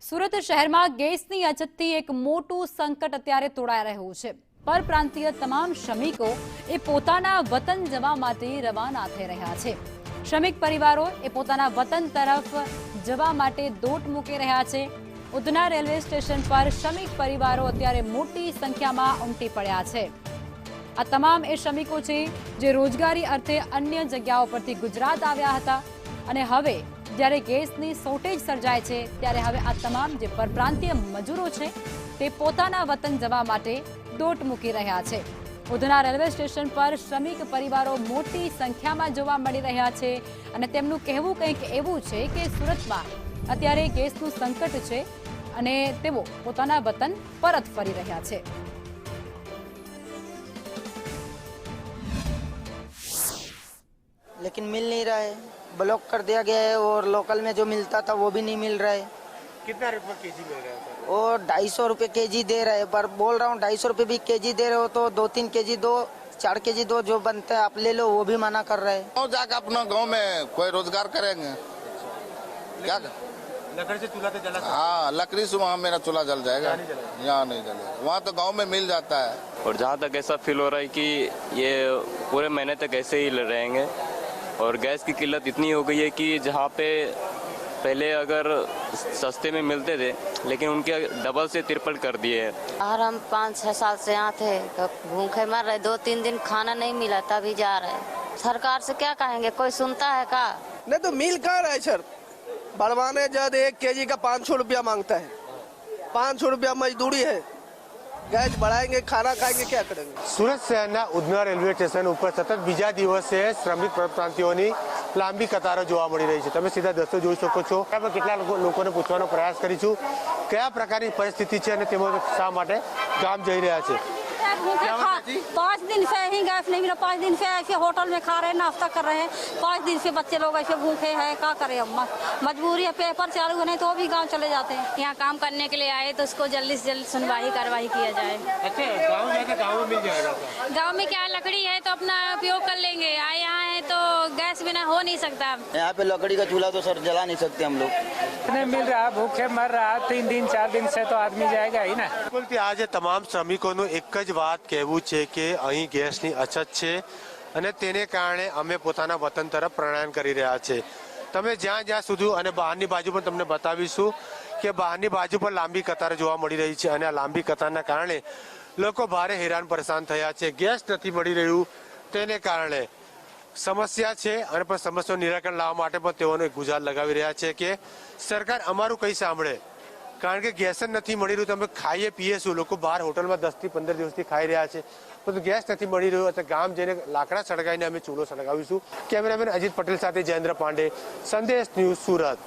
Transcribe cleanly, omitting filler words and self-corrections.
સુરત શહેરમાં ગેસની અછતથી એક મોટું સંકટ અત્યારે તોડાઈ રહ્યું છે। પરપ્રાંતીય તમામ શ્રમિકો એ પોતાના વતન જવા માટે રવાના થઈ રહ્યા છે। શ્રમિક પરિવારો એ પોતાના વતન તરફ જવા માટે દોટ મૂકી રહ્યા છે। ઉધના રેલવે સ્ટેશન પર શ્રમિક પરિવારો અત્યારે મોટી સંખ્યામાં ઉમટી પડ્યા છે। આ તમામ એ શ્રમિકો છે જે રોજગારી અર્થે અન્ય જગ્યાઓ પરથી ગુજરાત આવ્યા હતા અને હવે જ્યારે ગેસની શોર્ટેજ સર્જાય છે ત્યારે હવે આ તમામ જે પરપ્રાંતીય મજૂરો છે તે પોતાના વતન જવા માટે દોટ મૂકી રહ્યા છે। ઉધના રેલવે સ્ટેશન પર શ્રમિક પરિવારો મોટી સંખ્યામાં જોવા મળી રહ્યા છે અને તેમનું કહેવું કંઈક એવું છે કે સુરતમાં અત્યારે ગેસનું સંકટ છે અને તેઓ પોતાના વતન પરત ફરી રહ્યા છે। लेकिन मिल नहीं रहा है, ब्लॉक कर दिया गया है और लोकल में जो मिलता था वो भी नहीं मिल रहा है। कितना रुपये केजी मिल रहा है सर? वो 250 रुपये केजी दे रहे हैं, पर बोल रहा हूँ 250 रुपये भी केजी दे रहे हो तो 2-3 केजी दो, 4 केजी दो, जो बनता है आप ले लो, वो भी मना कर रहे हैं। जाकर अपना गांव में कोई रोजगार करेंगे क्या? लकड़ी से चूल्हा तो जला? हाँ, लकड़ी से वहाँ मेरा चूल्हा जल जाएगा, यहाँ नहीं जलेगा। वहाँ तो गांव में मिल जाता है। और जहाँ तक ऐसा फील हो रहा है कि ये पूरे महीने तक ऐसे ही रहेंगे और गैस की किल्लत इतनी हो गई है कि जहाँ पे पहले अगर सस्ते में मिलते थे लेकिन उनके डबल से ट्रिपल कर दिए हैं। और हम 5-6 साल से यहाँ थे तो भूखे मर रहे, 2-3 दिन खाना नहीं मिला तभी जा रहे। सरकार से क्या कहेंगे, कोई सुनता है का? नहीं तो मिल कहाँ रहा है सर। बढ़वाने जब 1 केजी का 500 रुपया मांगता है, 500 रुपया मजदूरी है, गैस बढ़ाएंगे, खाना खाएंगे, क्या करेंगे। સુરત શહેરના ઉધના રેલવે સ્ટેશન ઉપર સતત બીજા દિવસે શ્રમિક પરપ્રાંતિયોની લાંબી કતારો જોવા મળી રહી છે। તમે સીધા દ્રશ્યો જોઈ શકો છો। આપણે કેટલા લોકોને પૂછવાનો પ્રયાસ કરીશું કયા પ્રકારની પરિસ્થિતિ છે અને તેમાં શા માટે ગામ જઈ રહ્યા છે। 5 दिन से ही गैस नहीं मिला, 5 दिन से ऐसे होटल में खा रहे हैं, नाश्ता कर रहे हैं। 5 दिन से बच्चे लोग ऐसे भूखे हैं, क्या करें हम। मजबूरी है, पेपर चालू नहीं तो भी गांव चले जाते हैं। यहाँ काम करने के लिए आए तो उसको जल्दी से जल्दी सुनवाई कार्रवाई किया जाए। अच्छा, गाँव जाके गाँव में मिल जाएगा? गाँव में क्या लकड़ी है तो अपना उपयोग कर लेंगे, यहाँ है तो गैस बिना हो नहीं सकता। यहाँ पे लकड़ी का चूल्हा तो सर जला नहीं सकते हम लोग। नहीं मिल रहा, भूखे मर रहा, 3 दिन 4 दिन से तो आदमी जाएगा ही ना। બિલકુલ આજે તમામ શ્રમિકોનું એક જ વાત કહેવું છે કે અહીં ગેસની અછત છે અને તેને કારણે અમે પોતાના વતન તરફ પ્રયાણ કરી રહ્યા છે। તમે જ્યાં જ્યાં સુધી અને બહારની બાજુ પણ તમને બતાવીશું કે બહારની બાજુ પર લાંબી કતાર જોવા મળી રહી છે અને આ લાંબી કતારના કારણે લોકો ભારે હેરાન પરેશાન થયા છે। ગેસ નથી મળી રહ્યું તેને કારણે સમસ્યા છે અને પણ સમસ્યાનું નિરાકરણ લાવવા માટે પણ તેઓને ગુજાર લગાવી રહ્યા છે કે સરકાર અમારું કંઈ સાંભળે, કારણ કે ગેસ જ નથી મળી રહ્યું। તમે ખાઈએ પીએ શું? લોકો બહાર હોટલમાં 10 થી 15 દિવસથી ખાઈ રહ્યા છે પરંતુ ગેસ નથી મળી રહ્યો તો ગામ જઈને લાકડા સળગાવીને અમે ચૂલો સળગાવીશું। કેમેરામેન અજીત પટેલ સાથે જયેન્દ્ર પાંડે, સંદેશ ન્યૂઝ, સુરત।